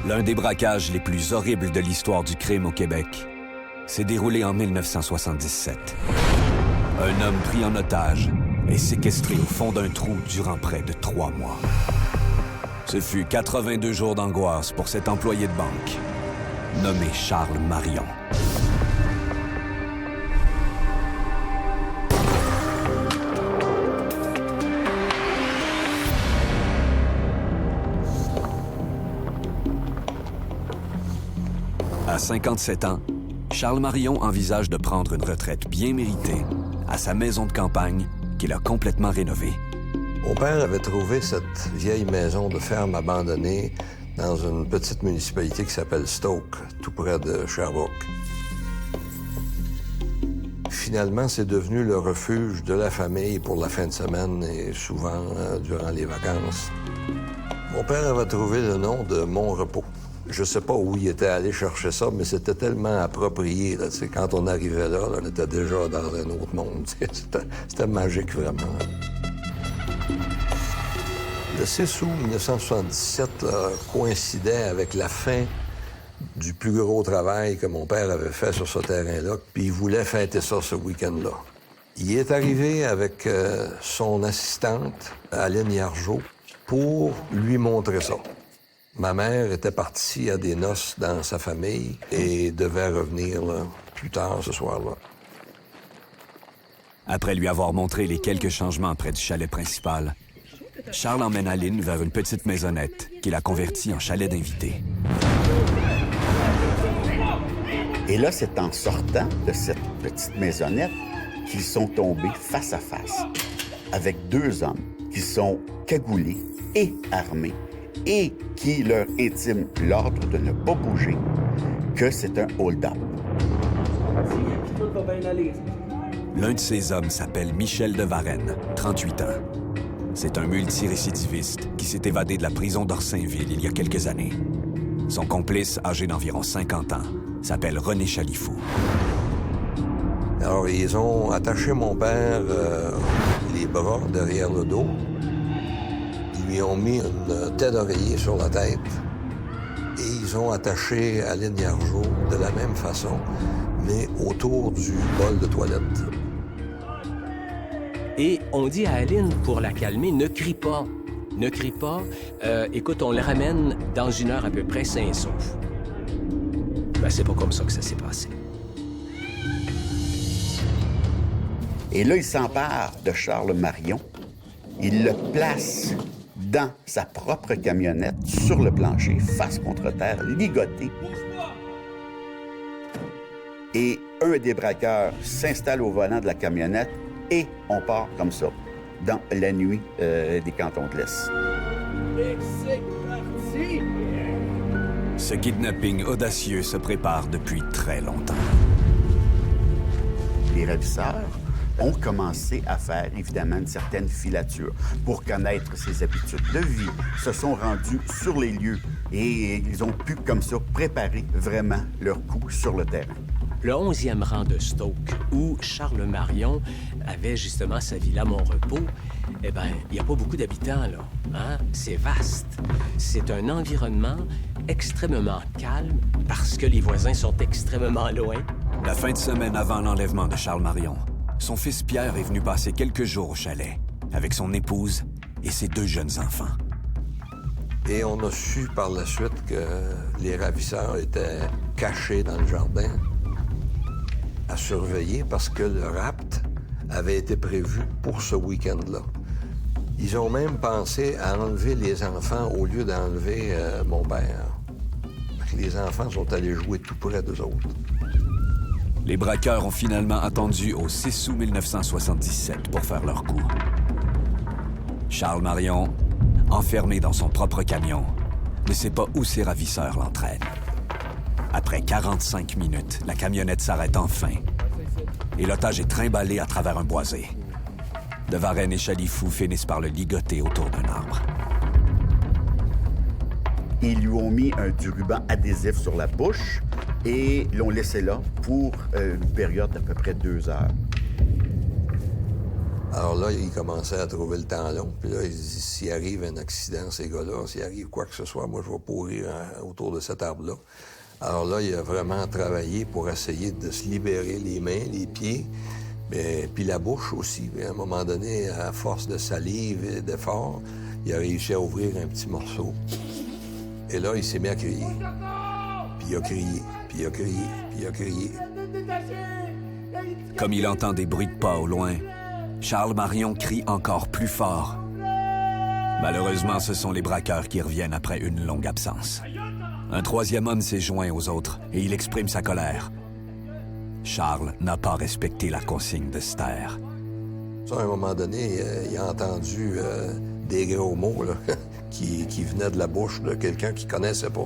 L'un des braquages les plus horribles de l'histoire du crime au Québec s'est déroulé en 1977. Un homme pris en otage est séquestré au fond d'un trou durant près de 3 mois. Ce fut 82 jours d'angoisse pour cet employé de banque, nommé Charles Marion. À 57 ans, Charles Marion envisage de prendre une retraite bien méritée à sa maison de campagne qu'il a complètement rénovée. Mon père avait trouvé cette vieille maison de ferme abandonnée dans une petite municipalité qui s'appelle Stoke, tout près de Sherbrooke. Finalement, c'est devenu le refuge de la famille pour la fin de semaine et souvent durant les vacances. Mon père avait trouvé le nom de Mon Repos. Je sais pas où il était allé chercher ça, mais c'était tellement approprié. Là, quand on arrivait là, on était déjà dans un autre monde. C'était magique, vraiment. Le 6 août 1977 coïncidait avec la fin du plus gros travail que mon père avait fait sur ce terrain-là, puis il voulait fêter ça ce week-end-là. Il est arrivé avec son assistante, Aline Yargeau, pour lui montrer ça. Ma mère était partie à des noces dans sa famille et devait revenir là, plus tard ce soir-là. Après lui avoir montré les quelques changements près du chalet principal, Charles emmène Aline vers une petite maisonnette qu'il a convertie en chalet d'invités. Et là, c'est en sortant de cette petite maisonnette qu'ils sont tombés face à face avec 2 hommes qui sont cagoulés et armés et qui leur intiment l'ordre de ne pas bouger, que c'est un hold-up. L'un de ces hommes s'appelle Michel de Varenne, 38 ans. C'est un multirécidiviste qui s'est évadé de la prison d'Orsainville il y a quelques années. Son complice, âgé d'environ 50 ans, s'appelle René Chalifou. Alors, ils ont attaché mon père les bras derrière le dos. Ils lui ont mis une tête d'oreiller sur la tête. Et ils ont attaché Aline Yargeau de la même façon, mais autour du bol de toilette. Et on dit à Aline, pour la calmer, ne crie pas. Ne crie pas. Écoute, on le ramène dans 1 heure à peu près, sain et sauf. Ben, c'est pas comme ça que ça s'est passé. Et là, il s'empare de Charles Marion. Il le place dans sa propre camionnette, sur le plancher, face contre terre, ligoté. Et un des braqueurs s'installe au volant de la camionnette et on part comme ça, dans la nuit des cantons de l'Est. Ce kidnapping audacieux se prépare depuis très longtemps. Les ravisseurs ont commencé à faire, évidemment, une certaine filature pour connaître ses habitudes de vie, se sont rendus sur les lieux et ils ont pu, comme ça, préparer vraiment leur coup sur le terrain. Le 11e rang de Stoke, où Charles Marion avait justement sa villa Mon-Repos, eh bien, il n'y a pas beaucoup d'habitants, là. Hein? C'est vaste. C'est un environnement extrêmement calme parce que les voisins sont extrêmement loin. La fin de semaine avant l'enlèvement de Charles Marion, son fils Pierre est venu passer quelques jours au chalet avec son épouse et ses 2 jeunes enfants. Et on a su par la suite que les ravisseurs étaient cachés dans le jardin à surveiller parce que le rapt avait été prévu pour ce week-end-là. Ils ont même pensé à enlever les enfants au lieu d'enlever mon père. Les enfants sont allés jouer tout près d'eux autres. Les braqueurs ont finalement attendu au 6 août 1977 pour faire leur coup. Charles Marion, enfermé dans son propre camion, ne sait pas où ses ravisseurs l'entraînent. Après 45 minutes, la camionnette s'arrête enfin et l'otage est trimballé à travers un boisé. De Varenne et Chalifou finissent par le ligoter autour d'un arbre. Ils lui ont mis du ruban adhésif sur la bouche et l'ont laissé là pour une période d'à peu près 2 heures. Alors là, il commençait à trouver le temps long. Puis là, il se dit, s'il arrive un accident, ces gars-là, s'il arrive quoi que ce soit, moi, je vais pourrir autour de cet arbre-là. Alors là, il a vraiment travaillé pour essayer de se libérer les mains, les pieds, puis la bouche aussi. Puis à un moment donné, à force de salive et d'effort, il a réussi à ouvrir un petit morceau. Et là, il s'est mis à crier. Puis il a crié, puis il a crié, puis il a crié. Comme il entend des bruits de pas au loin, Charles Marion crie encore plus fort. Malheureusement, ce sont les braqueurs qui reviennent après une longue absence. Un troisième homme s'est joint aux autres et il exprime sa colère. Charles n'a pas respecté la consigne de se taire. À un moment donné, il a entendu des gros mots là, qui venaient de la bouche de quelqu'un qu'il connaissait pas.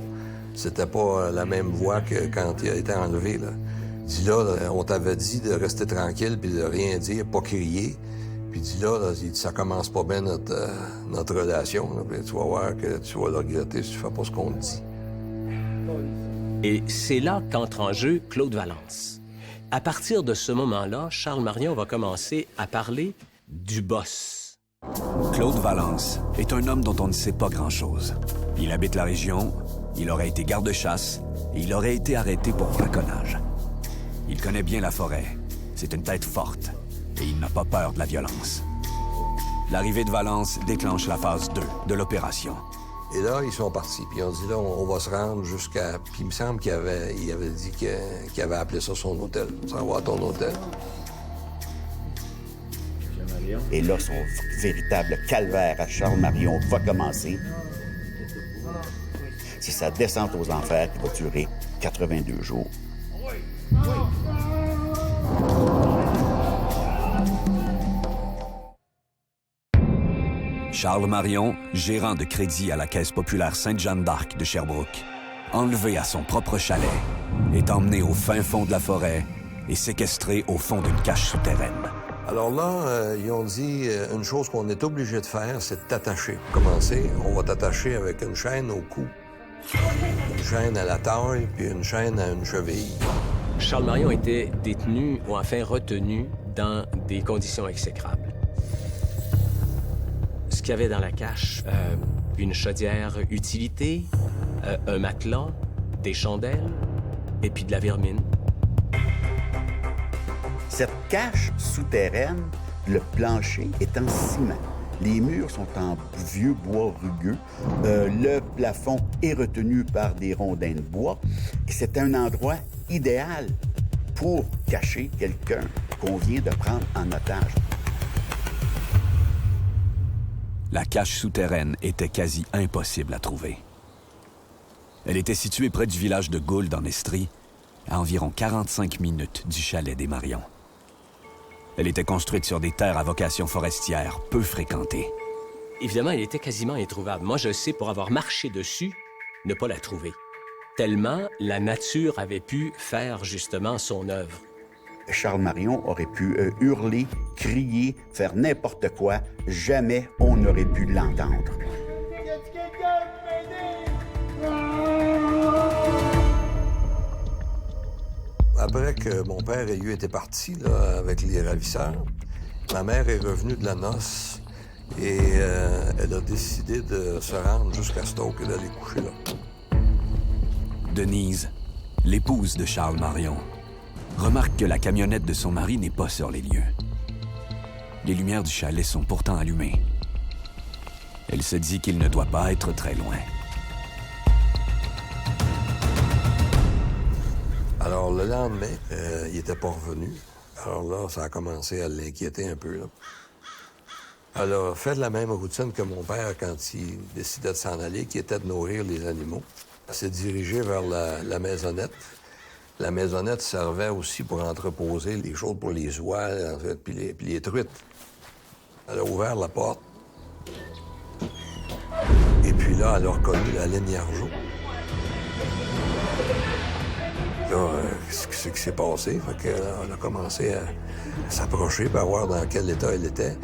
C'était pas la même voix que quand il a été enlevé. Là. Il dit là, on t'avait dit de rester tranquille puis de rien dire, pas crier. Puis il dit là, il dit, ça commence pas bien notre relation. Là. Puis tu vas voir que tu vas le regretter si tu fais pas ce qu'on te dit. Et c'est là qu'entre en jeu Claude Valence. À partir de ce moment-là, Charles Marion va commencer à parler du boss. Claude Valence est un homme dont on ne sait pas grand-chose. Il habite la région, il aurait été garde-chasse et il aurait été arrêté pour braconnage. Il connaît bien la forêt. C'est une tête forte et il n'a pas peur de la violence. L'arrivée de Valence déclenche la phase 2 de l'opération. Et là, ils sont partis. Puis on dit là, on va se rendre jusqu'à... Puis il me semble qu'il avait dit qu'il avait appelé ça son hôtel. Ça va à ton hôtel. Et là, son véritable calvaire à Charles Marion va commencer. C'est sa descente aux enfers qui va durer 82 jours. Charles Marion, gérant de crédit à la Caisse populaire Sainte-Jeanne d'Arc de Sherbrooke, enlevé à son propre chalet, est emmené au fin fond de la forêt et séquestré au fond d'une cache souterraine. Alors là, ils ont dit une chose qu'on est obligé de faire, c'est de t'attacher. Pour commencer, on va t'attacher avec une chaîne au cou, une chaîne à la taille, puis une chaîne à une cheville. Charles Marion était détenu ou enfin retenu dans des conditions exécrables. Ce qu'il y avait dans la cache, une chaudière utilité, un matelas, des chandelles et puis de la vermine. Cette cache souterraine, le plancher est en ciment. Les murs sont en vieux bois rugueux. Le plafond est retenu par des rondins de bois. C'est un endroit idéal pour cacher quelqu'un qu'on vient de prendre en otage. La cache souterraine était quasi impossible à trouver. Elle était située près du village de Gould en Estrie, à environ 45 minutes du chalet des Marion. Elle était construite sur des terres à vocation forestière peu fréquentées. Évidemment, elle était quasiment introuvable. Moi, je sais, pour avoir marché dessus, ne pas la trouver. Tellement la nature avait pu faire justement son œuvre. Charles Marion aurait pu hurler, crier, faire n'importe quoi. Jamais on n'aurait pu l'entendre. Après que mon père et lui étaient partis là, avec les ravisseurs, ma mère est revenue de la noce et elle a décidé de se rendre jusqu'à Stoke et d'aller coucher là. Denise, l'épouse de Charles Marion, remarque que la camionnette de son mari n'est pas sur les lieux. Les lumières du chalet sont pourtant allumées. Elle se dit qu'il ne doit pas être très loin. Alors, le lendemain, il était pas revenu. Alors là, ça a commencé à l'inquiéter un peu. Là. Elle a fait la même routine que mon père quand il décidait de s'en aller, qui était de nourrir les animaux. Elle s'est dirigée vers la maisonnette. La maisonnette servait aussi pour entreposer les choses pour les oies, en fait, puis les truites. Elle a ouvert la porte. Et puis là, elle a reconnu la ligne Arjo. Là, ce qui s'est passé, fait qu'elle a commencé à s'approcher pour voir dans quel état elle était.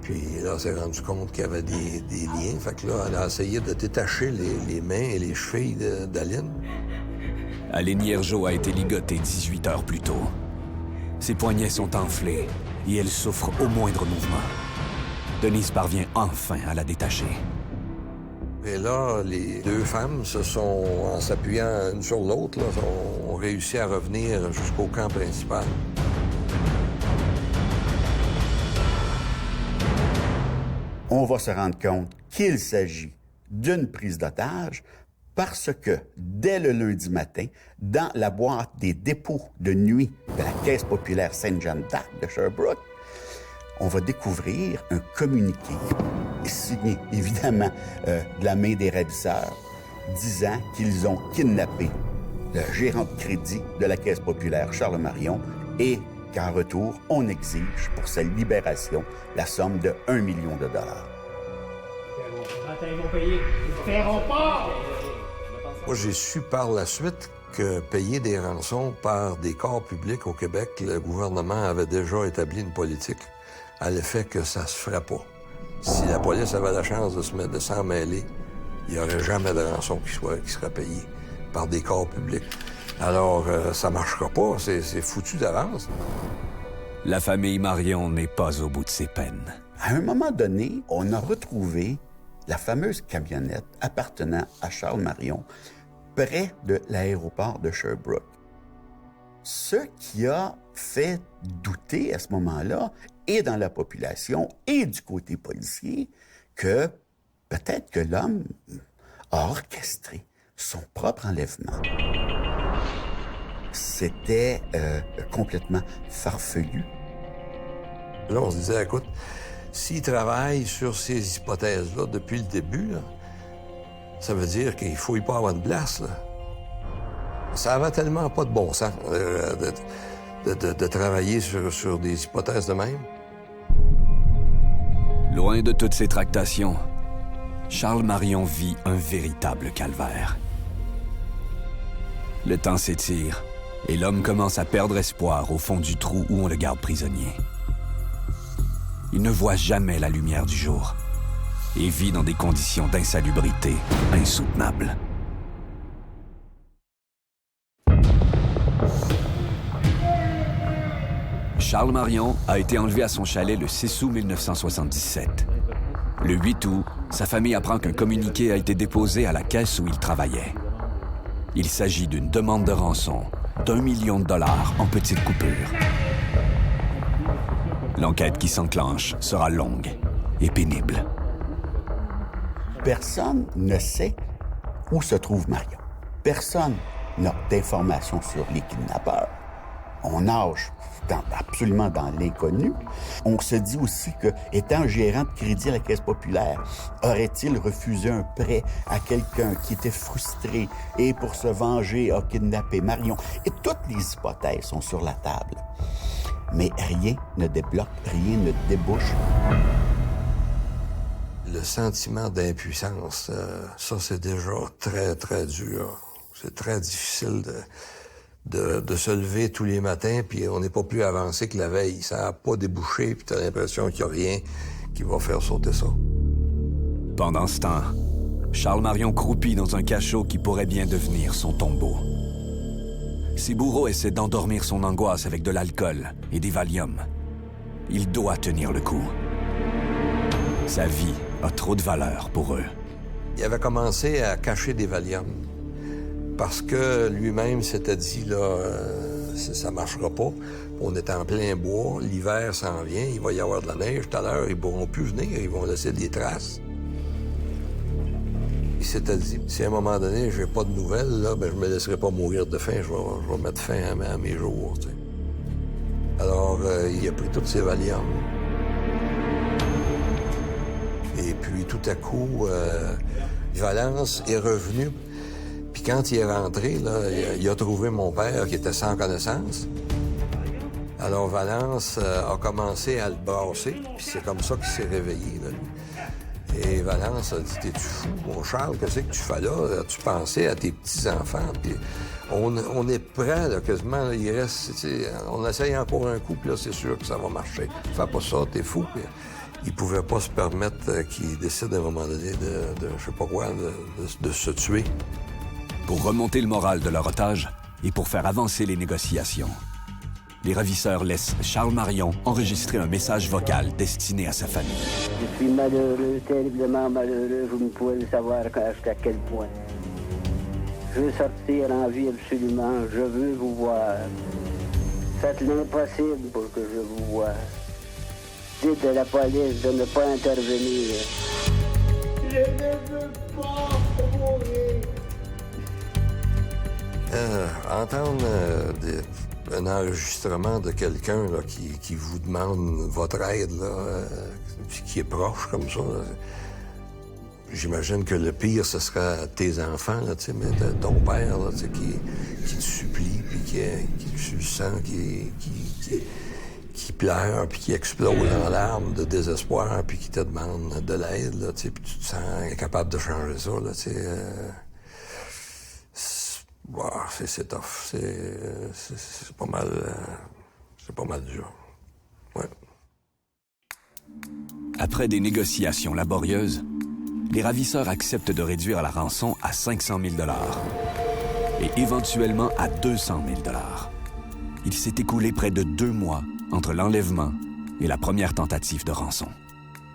Puis là, elle s'est rendu compte qu'il y avait des liens. Fait que là, elle a essayé de détacher les mains et les chevilles d'Aline. Aline Hiergeau a été ligotée 18 heures plus tôt. Ses poignets sont enflés et elle souffre au moindre mouvement. Denise parvient enfin à la détacher. Et là, les deux femmes se sont, en s'appuyant l'une sur l'autre, là, ont réussi à revenir jusqu'au camp principal. On va se rendre compte qu'il s'agit d'une prise d'otage parce que, dès le lundi matin, dans la boîte des dépôts de nuit de la Caisse populaire Sainte-Jeanne d'Arc de Sherbrooke, on va découvrir un communiqué signé, évidemment, de la main des ravisseurs, disant qu'ils ont kidnappé le gérant de crédit de la Caisse populaire, Charles Marion, et qu'en retour, on exige pour sa libération la somme de 1 million de dollars. Ils vont payer. Ils ne paieront pas! Moi, j'ai su par la suite que payer des rançons par des corps publics au Québec, le gouvernement avait déjà établi une politique à l'effet que ça se ferait pas. Si la police avait la chance de s'en mêler, il n'y aurait jamais de rançon qui serait payée par des corps publics. Alors, ça marchera pas, c'est foutu d'avance. La famille Marion n'est pas au bout de ses peines. À un moment donné, on a retrouvé la fameuse camionnette appartenant à Charles Marion près de l'aéroport de Sherbrooke. Ce qui a fait douter à ce moment-là, et dans la population et du côté policier, que peut-être que l'homme a orchestré son propre enlèvement. C'était complètement farfelu. Là, on se disait, écoute, s'il travaille sur ces hypothèses-là depuis le début, là, ça veut dire qu'il faut y pas avoir de place, là. Ça avait tellement pas de bon sens de travailler sur des hypothèses de même. Loin de toutes ces tractations, Charles Marion vit un véritable calvaire. Le temps s'étire et l'homme commence à perdre espoir au fond du trou où on le garde prisonnier. Il ne voit jamais la lumière du jour et vit dans des conditions d'insalubrité insoutenables. Charles Marion a été enlevé à son chalet le 6 août 1977. Le 8 août, sa famille apprend qu'un communiqué a été déposé à la caisse où il travaillait. Il s'agit d'une demande de rançon d'1 million de dollars en petites coupures. L'enquête qui s'enclenche sera longue et pénible. Personne ne sait où se trouve Marion. Personne n'a d'informations sur les kidnappeurs. On nage absolument dans l'inconnu. On se dit aussi que, étant gérant de crédit à la Caisse populaire, aurait-il refusé un prêt à quelqu'un qui était frustré et, pour se venger, a kidnappé Marion? Et toutes les hypothèses sont sur la table. Mais rien ne débloque, rien ne débouche. Le sentiment d'impuissance, ça, c'est déjà très, très dur. C'est très difficile de se lever tous les matins, puis on n'est pas plus avancé que la veille. Ça n'a pas débouché, puis t'as l'impression qu'il n'y a rien qui va faire sauter ça. Pendant ce temps, Charles Marion croupit dans un cachot qui pourrait bien devenir son tombeau. Ses bourreaux essaient d'endormir son angoisse avec de l'alcool et des Valium. Il doit tenir le coup. Sa vie a trop de valeur pour eux. Il avait commencé à cacher des Valium parce que lui-même s'était dit, là, ça marchera pas. On est en plein bois, l'hiver s'en vient, il va y avoir de la neige tout à l'heure, ils pourront plus venir, ils vont laisser des traces. Il s'était dit, si à un moment donné, j'ai pas de nouvelles, là, ben, je me laisserai pas mourir de faim, je vais mettre fin à mes jours, tu sais. Alors, il a pris toutes ses Valium. Et puis, tout à coup, Valence est revenu. Puis quand il est rentré, là, il a trouvé mon père qui était sans connaissance. Alors, Valence a commencé à le brasser, puis c'est comme ça qu'il s'est réveillé, là, lui. Et Valence a dit, « T'es-tu fou, mon Charles? Qu'est-ce que tu fais là? As-tu pensé à tes petits-enfants? » Puis on est prêt, là, quasiment, là, il reste, on essaye encore un coup, puis là, c'est sûr que ça va marcher. Fais pas ça, t'es fou. Puis il pouvait pas se permettre qu'il décide à un moment donné de je sais pas quoi, de se tuer. Pour remonter le moral de leur otage et pour faire avancer les négociations, les ravisseurs laissent Charles Marion enregistrer un message vocal destiné à sa famille. Je suis malheureux, terriblement malheureux. Vous ne pouvez le savoir jusqu'à quel point. Je veux sortir en vie absolument. Je veux vous voir. Faites l'impossible pour que je vous voie. Dites à la police de ne pas intervenir. Je ne veux pas mourir. Entendre un enregistrement de quelqu'un là, qui vous demande votre aide, là, puis qui est proche comme ça, là, j'imagine que le pire, ce serait tes enfants, là, mais ton père là, qui te supplie, puis qui tu le sens, qui pleure, puis qui explose en larmes de désespoir, puis qui te demande de l'aide, là, puis tu te sens incapable de changer ça. Là, c'est tough. C'est pas mal... c'est pas mal dur. Ouais. Après des négociations laborieuses, les ravisseurs acceptent de réduire la rançon à 500 000 $ et éventuellement à 200 000 $. Il s'est écoulé près de 2 mois entre l'enlèvement et la première tentative de rançon.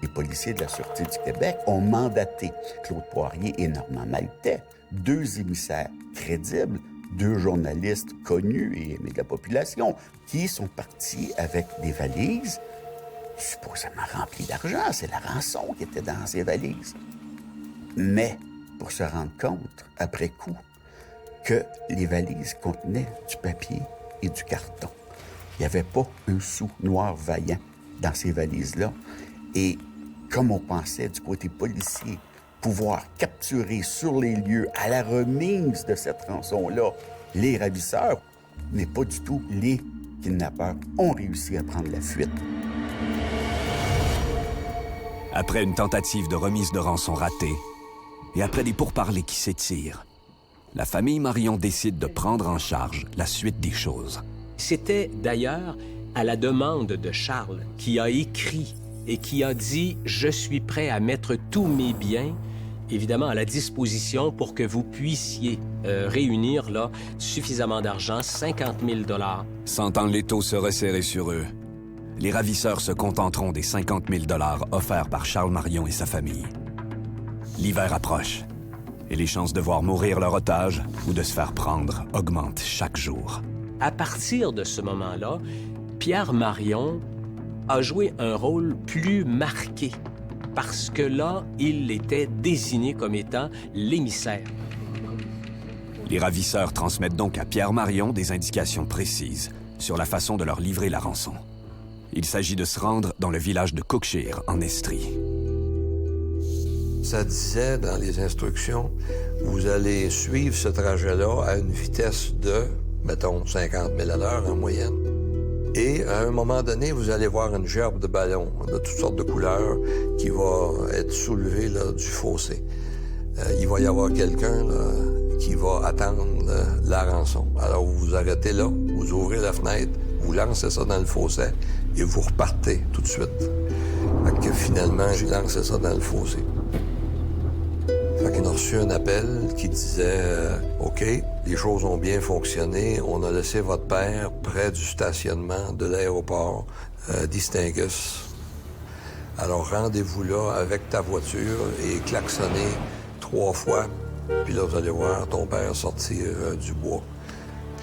Les policiers de la Sûreté du Québec ont mandaté Claude Poirier et Normand Maltais, 2 émissaires crédibles, 2 journalistes connus et aimés de la population, qui sont partis avec des valises supposément remplies d'argent. C'est la rançon qui était dans ces valises. Mais pour se rendre compte, après coup, que les valises contenaient du papier et du carton. Il n'y avait pas un sou noir vaillant dans ces valises-là. Et comme on pensait du côté policier, pouvoir capturer sur les lieux, à la remise de cette rançon-là, les ravisseurs, mais pas du tout les kidnappeurs ont réussi à prendre la fuite. Après une tentative de remise de rançon ratée, et après des pourparlers qui s'étirent, la famille Marion décide de prendre en charge la suite des choses. C'était d'ailleurs à la demande de Charles qui a écrit et qui a dit « Je suis prêt à mettre tous mes biens, évidemment, à la disposition pour que vous puissiez réunir là, suffisamment d'argent, 50 000 $. Sentant l'étau se resserrer sur eux, les ravisseurs se contenteront des 50 000 $ offerts par Charles Marion et sa famille. L'hiver approche, et les chances de voir mourir leur otage ou de se faire prendre augmentent chaque jour. À partir de ce moment-là, Pierre Marion a joué un rôle plus marqué parce que là, il était désigné comme étant l'émissaire. Les ravisseurs transmettent donc à Pierre Marion des indications précises sur la façon de leur livrer la rançon. Il s'agit de se rendre dans le village de Cookshire, en Estrie. Ça disait dans les instructions, vous allez suivre ce trajet-là à une vitesse de, mettons, 50 000 à l'heure en moyenne. Et à un moment donné, vous allez voir une gerbe de ballons de toutes sortes de couleurs qui va être soulevée là, du fossé. Il va y avoir quelqu'un là, qui va attendre la rançon. Alors vous vous arrêtez là, vous ouvrez la fenêtre, vous lancez ça dans le fossé et vous repartez tout de suite. Fait que finalement, j'ai lancé ça dans le fossé. Fait qu'on a reçu un appel qui disait OK, les choses ont bien fonctionné. On a laissé votre père près du stationnement de l'aéroport d'East Angus. Alors rendez-vous là avec ta voiture et klaxonnez 3 fois. Puis là, vous allez voir ton père sortir du bois.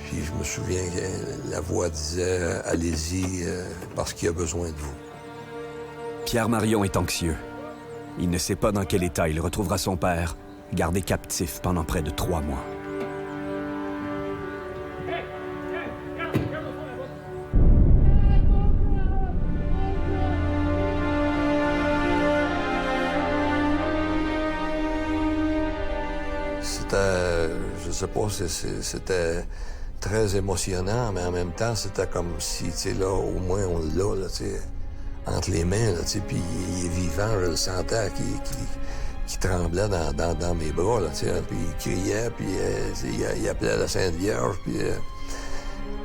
Puis je me souviens que la voix disait allez-y parce qu'il a besoin de vous. Pierre Marion est anxieux. Il ne sait pas dans quel état il retrouvera son père, gardé captif pendant près de 3 mois. C'était, je sais pas, c'était très émotionnant, mais en même temps, c'était comme si, tu sais, là, au moins, on l'a, là, tu sais, entre les mains, là, tu sais, puis il est vivant, je le sentais qui tremblait dans mes bras, là, tu sais, puis il criait, puis il appelait la Sainte Vierge, puis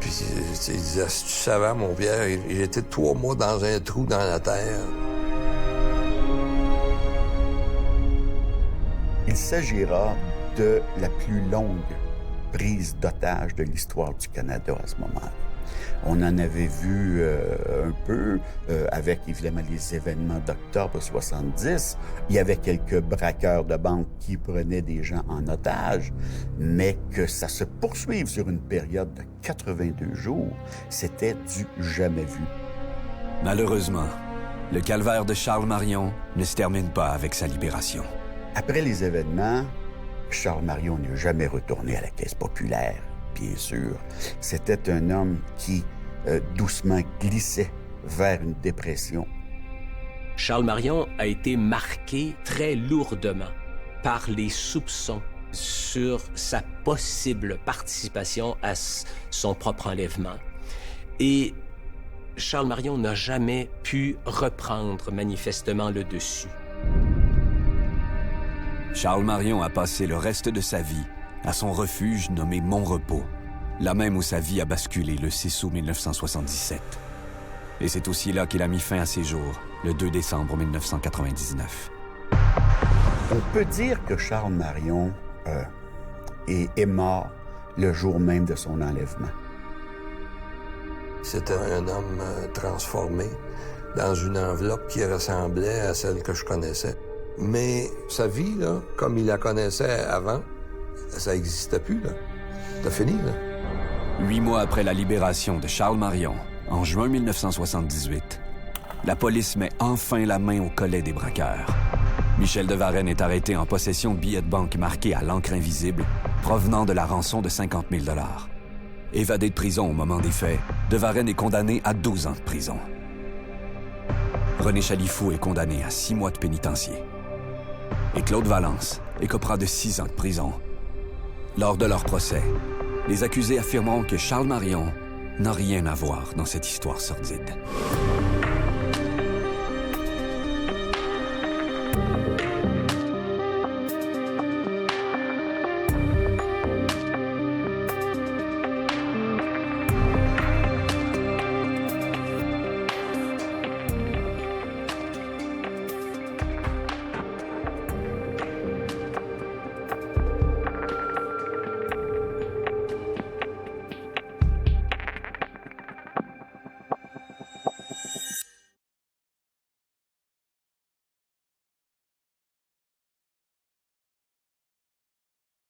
il disait, si tu savais, mon Pierre, j'étais 3 mois dans un trou dans la terre. Il s'agira de la plus longue prise d'otage de l'histoire du Canada à ce moment-là. On en avait vu un peu avec, évidemment, les événements d'octobre 70. Il y avait quelques braqueurs de banque qui prenaient des gens en otage, mais que ça se poursuive sur une période de 82 jours, c'était du jamais vu. Malheureusement, le calvaire de Charles Marion ne se termine pas avec sa libération. Après les événements, Charles Marion n'est jamais retourné à la Caisse populaire, bien sûr. C'était un homme qui doucement glissait vers une dépression. Charles Marion a été marqué très lourdement par les soupçons sur sa possible participation à son propre enlèvement. Et Charles Marion n'a jamais pu reprendre manifestement le dessus. Charles Marion a passé le reste de sa vie à son refuge nommé Mont-Repos, là même où sa vie a basculé le 6 août 1977. Et c'est aussi là qu'il a mis fin à ses jours, le 2 décembre 1999. On peut dire que Charles Marion est mort le jour même de son enlèvement. C'était un homme transformé dans une enveloppe qui ressemblait à celle que je connaissais. Mais sa vie, là, comme il la connaissait avant, ça n'existait plus, là. C'était fini, là. 8 mois après la libération de Charles Marion, en juin 1978, la police met enfin la main au collet des braqueurs. Michel de Varenne est arrêté en possession de billets de banque marqués à l'encre invisible, provenant de la rançon de 50 000 $. Évadé de prison au moment des faits, de Varenne est condamné à 12 ans de prison. René Chalifou est condamné à 6 mois de pénitencier. Et Claude Valence écopera de 6 ans de prison. Lors de leur procès, les accusés affirmeront que Charles Marion n'a rien à voir dans cette histoire sordide.